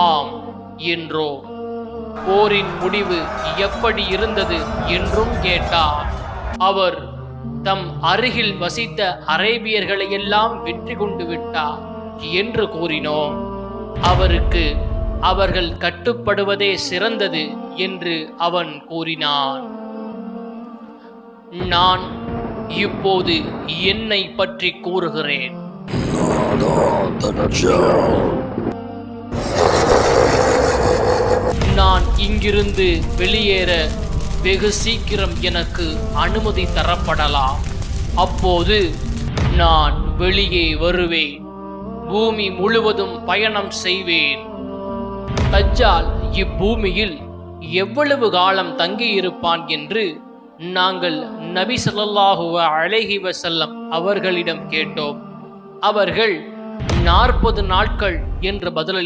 ஆம் என்றோம். போரின் முடிவு எப்படி இருந்தது என்றும் கேட்டார். அவர் தம் அருகில் வசித்த அரேபியர்களையெல்லாம் வெற்றி கொண்டு விட்டார் என்று கூறினோம். அவருக்கு அவர்கள் கட்டுப்படுவதே சிறந்தது என்று அவன் கூறினான். நான் இப்போது என்னை பற்றி கூறுகிறேன். நான் இங்கிருந்து வெளியேற வெகு சீக்கிரம் எனக்கு அனுமதி தரப்படலாம். அப்போது நான் வெளியே வருவேன். பூமி முழுவதும் பயணம் செய்வேன். தஜ்ஜால் இப்பூமியில் எவ்வளவு காலம் தங்கியிருப்பான் என்று நாங்கள் நபி ஸல்லல்லாஹு அலைஹி வஸல்லம் அவர்களிடம் கேட்டோம். அவர்கள் 40 நாட்கள் என்று பதிலளித்தார்கள்.